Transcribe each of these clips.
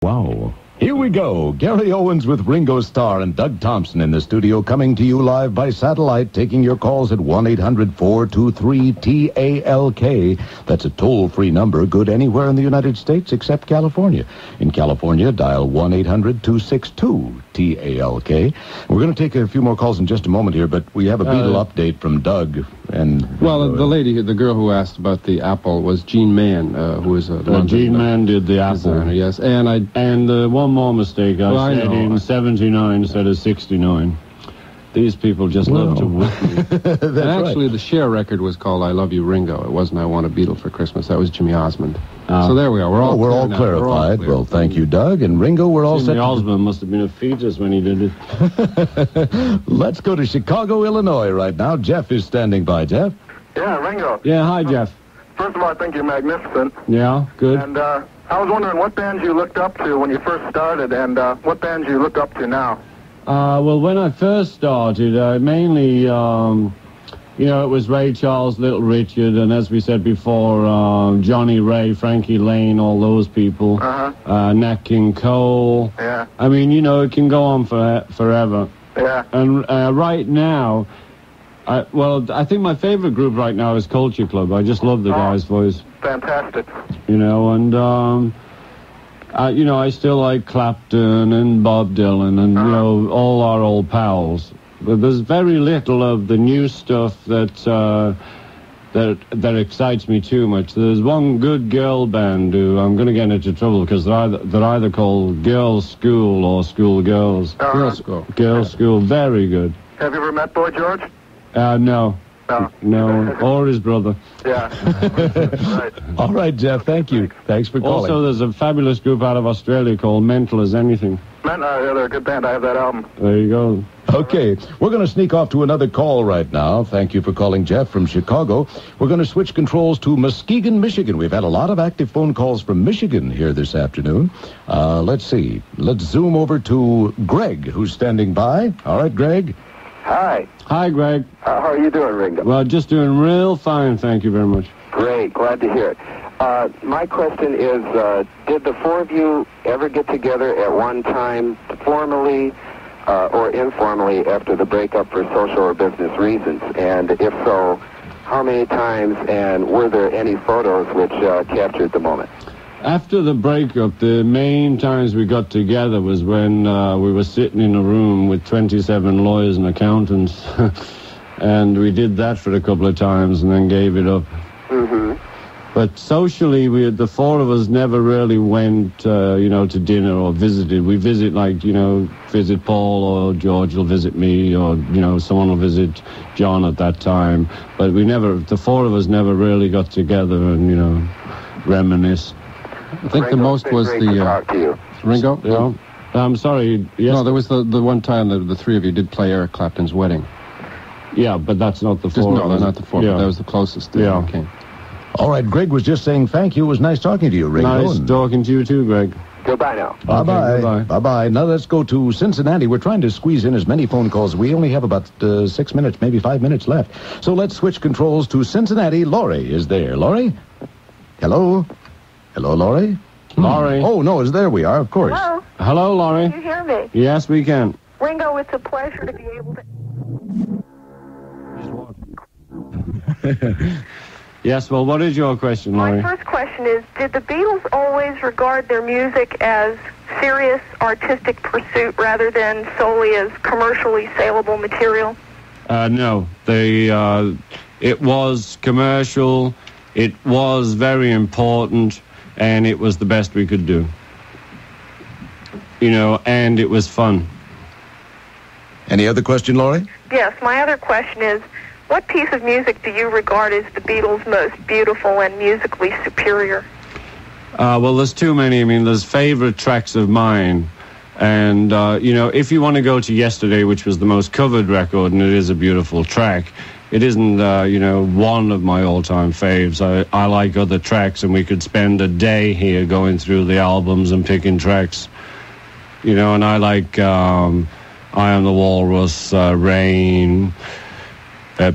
Wow. Here we go. Gary Owens with Ringo Starr and Doug Thompson in the studio, coming to you live by satellite, taking your calls at 1-800-423-TALK. That's a toll-free number, good anywhere in the United States except California. In California, dial 1-800-262-TALK. We're going to take a few more calls in just a moment here, but we have a Beatle update from Doug. Well, the girl who asked about the apple was Jean Mann, who is a Jean Mann did the apple. Designer, yes, and one more mistake. I said in 79 instead of 69. These people just love to whip me. And actually, the Cher record was called "I Love You, Ringo." It wasn't "I Want a Beatle for Christmas." That was Jimmy Osmond. So there we are. We're all clarified. Well, thank you, Doug. And Ringo, we're all set. Jimmy Osmond must have been a fetus when he did it. Let's go to Chicago, Illinois right now. Jeff is standing by. Jeff? Yeah, Ringo. Yeah, hi, Jeff. First of all, I think you're magnificent. Yeah, good. And I was wondering what bands you looked up to when you first started, and what bands you look up to now. Well, when I first started, mainly, it was Ray Charles, Little Richard, and as we said before, Johnny Ray, Frankie Lane, all those people. Nat King Cole. Yeah. I mean, it can go on forever. Yeah. And right now, I think my favorite group right now is Culture Club. I just love the guy's voice. Fantastic. I still like Clapton and Bob Dylan and, all our old pals. But there's very little of the new stuff that excites me too much. There's one good girl band who I'm going to get into trouble because they're either called Girls School or School Girls. Girls School. Girls School, very good. Have you ever met Boy George? No. No, or his brother. Yeah. Right. All right, Jeff, thank you. Thanks for calling. Also, there's a fabulous group out of Australia called Mental as Anything. They're a good band. I have that album. There you go. Okay, we're going to sneak off to another call right now. Thank you for calling, Jeff, from Chicago. We're going to switch controls to Muskegon, Michigan. We've had a lot of active phone calls from Michigan here this afternoon. Let's see. Let's zoom over to Greg, who's standing by. All right, Greg. Hi. Hi, Greg. How are you doing, Ringo? Well, just doing real fine, thank you very much. Great, glad to hear it. My question is, did the four of you ever get together at one time, formally or informally, after the breakup for social or business reasons? And if so, how many times, and were there any photos which captured the moment? After the breakup, the main times we got together was when we were sitting in a room with 27 lawyers and accountants. And we did that for a couple of times and then gave it up. Mm-hmm. But socially, the four of us never really went, to dinner or visited. We visit, visit Paul, or George will visit me, or, someone will visit John at that time. But the four of us never really got together and, reminisce. I think the most was the... Ringo? Yeah. I'm sorry. Yes. No, there was the one time that the three of you did play Eric Clapton's wedding. Yeah, but that's not the four. No, that's not the four, but that was the closest that came. All right, Greg was just saying thank you. It was nice talking to you, Ringo. Nice talking to you too, Greg. Goodbye now. Bye-bye. Okay, bye-bye. Bye-bye. Now let's go to Cincinnati. We're trying to squeeze in as many phone calls. We only have about 6 minutes, maybe 5 minutes left. So let's switch controls to Cincinnati. Laurie is there. Laurie? Hello? Hello, Laurie? Laurie. Oh, no, there we are, of course. Hello? Hello, Laurie. Can you hear me? Yes, we can. Ringo, it's a pleasure to be able to... Yes, well, what is your question, Laurie? My first question is, did the Beatles always regard their music as serious artistic pursuit rather than solely as commercially saleable material? No. It was commercial, it was very important, and it was the best we could do. And it was fun. Any other question, Laurie? Yes, my other question is, what piece of music do you regard as the Beatles' most beautiful and musically superior? Well, there's too many. I mean, there's favorite tracks of mine. And, if you want to go to Yesterday, which was the most covered record, and it is a beautiful track, it isn't, one of my all-time faves. I like other tracks, and we could spend a day here going through the albums and picking tracks. And I like I Am the Walrus, Rain...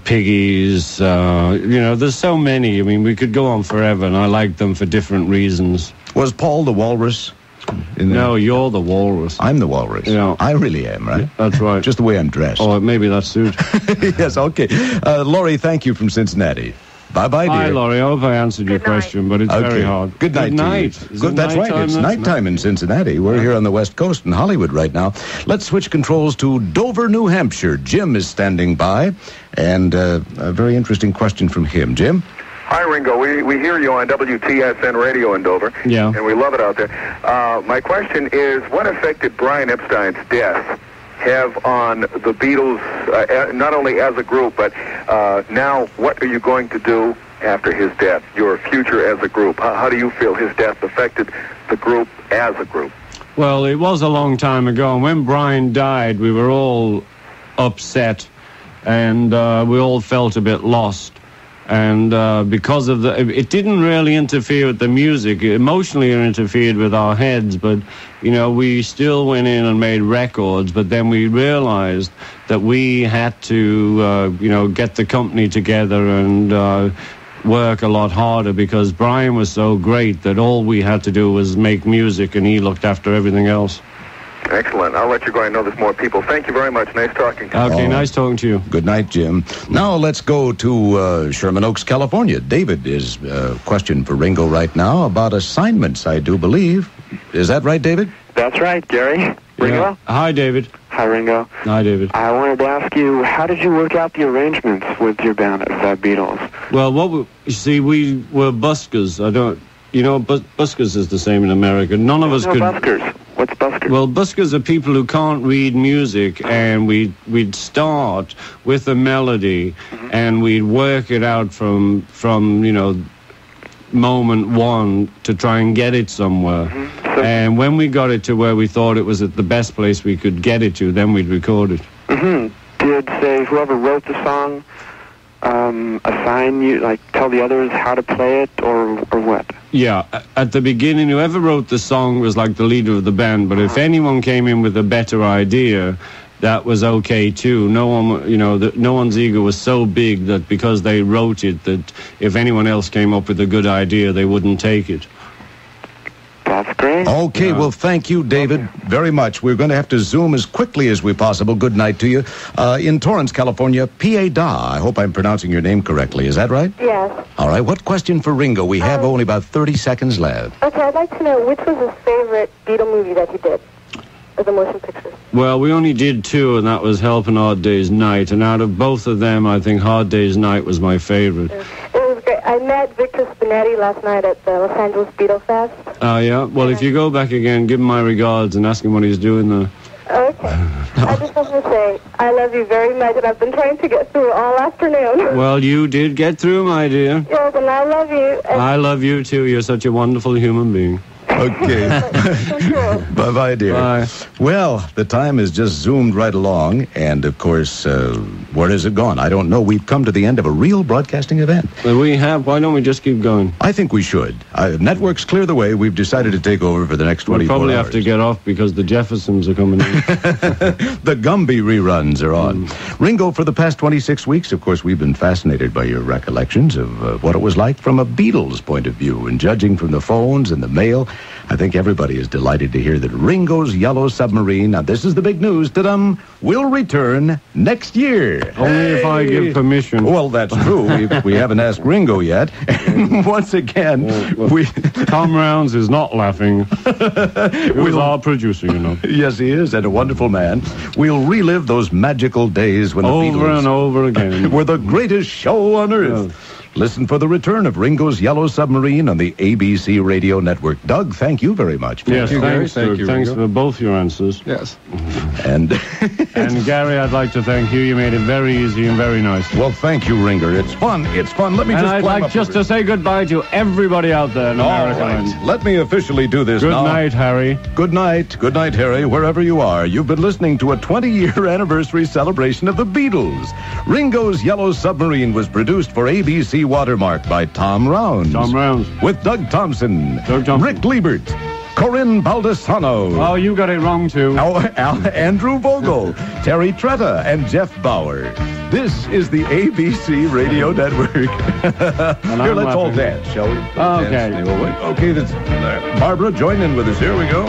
Piggies, there's so many. I mean, we could go on forever, and I like them for different reasons. Was Paul the Walrus No, you're the walrus. I'm the walrus. Yeah. I really am, right? That's right. Just the way I'm dressed. Oh, maybe that suits. Yes, okay. Laurie, thank you from Cincinnati. Bye-bye, dear. Hi, Laurie. I hope I answered your question, but it's very hard. Good night. That's right. It's nighttime in Cincinnati. We're here on the West Coast in Hollywood right now. Let's switch controls to Dover, New Hampshire. Jim is standing by, and a very interesting question from him. Jim? Hi, Ringo. We hear you on WTSN radio in Dover. Yeah. And we love it out there. My question is, what effect did Brian Epstein's death have on the Beatles, not only as a group, but now what are you going to do after his death, your future as a group? How do you feel his death affected the group as a group? Well, it was a long time ago, and when Brian died, we were all upset, and we all felt a bit lost. And because of it didn't really interfere with the music. It emotionally interfered with our heads, but, we still went in and made records, but then we realized that we had to, get the company together and work a lot harder, because Brian was so great that all we had to do was make music, and he looked after everything else. Excellent. I'll let you go. I know there's more people. Thank you very much. Nice talking to you. Okay, nice talking to you. Good night, Jim. Now let's go to Sherman Oaks, California. David is a question for Ringo right now about assignments, I do believe. Is that right, David? That's right, Gary. Ringo? Yeah. Hi, David. Hi, Ringo. Hi, David. I wanted to ask you, how did you work out the arrangements with your band, the Beatles? Well, we were buskers. Buskers is the same in America. None of us could... buskers. What's buskers? Well, buskers are people who can't read music, and we'd start with a melody, and we'd work it out from moment one to try and get it somewhere. And when we got it to where we thought it was at the best place we could get it to, then we'd record it. Did, say, whoever wrote the song assign you, tell the others how to play it, or what? Yeah, at the beginning, whoever wrote the song was like the leader of the band, but if anyone came in with a better idea, that was okay too. No one, no one's ego was so big that because they wrote it, that if anyone else came up with a good idea, they wouldn't take it. That's great. Okay, well, thank you, David, very much. We're going to have to zoom as quickly as we possible. Good night to you. In Torrance, California, Pieda. I hope I'm pronouncing your name correctly. Is that right? Yes. All right, what question for Ringo? We have only about 30 seconds left. Okay, I'd like to know which was his favorite Beatle movie that he did, as a motion picture. Well, we only did two, and that was Help and Hard Day's Night. And out of both of them, I think Hard Day's Night was my favorite. It was great. I met Victor Spinetti last night at the Los Angeles Beatle Fest. Yeah? Well, if you go back again, give him my regards and ask him what he's doing there. Okay. I just want to say, I love you very much, and I've been trying to get through all afternoon. Well, you did get through, my dear. Yes, and I love you. I love you, too. You're such a wonderful human being. Okay. Bye-bye, dear. Bye. Well, the time has just zoomed right along, and, of course, where has it gone? I don't know. We've come to the end of a real broadcasting event. Well, we have. Why don't we just keep going? I think we should. Networks clear the way. We've decided to take over for the next 24 hours. We'll probably have to get off because the Jeffersons are coming in. The Gumby reruns are on. Ringo, for the past 26 weeks, of course, we've been fascinated by your recollections of what it was like from a Beatles point of view, and judging from the phones and the mail, I think everybody is delighted to hear that Ringo's Yellow Submarine, now this is the big news, ta-dum, will return next year. Only if I give permission. Well, that's true. We haven't asked Ringo yet. And once again, Tom Rounds is not laughing. With our producer, Yes, he is, and a wonderful man. We'll relive those magical days when the Beatles... Over and over again. ...were the greatest show on earth. Yeah. Listen for the return of Ringo's Yellow Submarine on the ABC Radio Network. Doug, thank you very much. Yes, thanks Thank you, for both your answers. Yes. And and Gary, I'd like to thank you. You made it very easy and very nice. Well, thank you, Ringer. It's fun. It's fun. Let me just. And I'd like just to say goodbye to everybody out there in America. All right. Let me officially do this now. Good night, Harry. Good night. Good night, Harry, wherever you are. You've been listening to a 20-year anniversary celebration of the Beatles. Ringo's Yellow Submarine was produced for ABC Watermark by Tom Rounds. Tom Rounds. With Doug Thompson. Doug Thompson. Rick Liebert. Corinne Baldessano. Oh, you got it wrong, too. Andrew Vogel, Terry Tretta, and Jeff Bauer. This is the ABC Radio Network. Here, let's all dance, shall we? Okay. Okay, Barbara, join in with us. Here we go.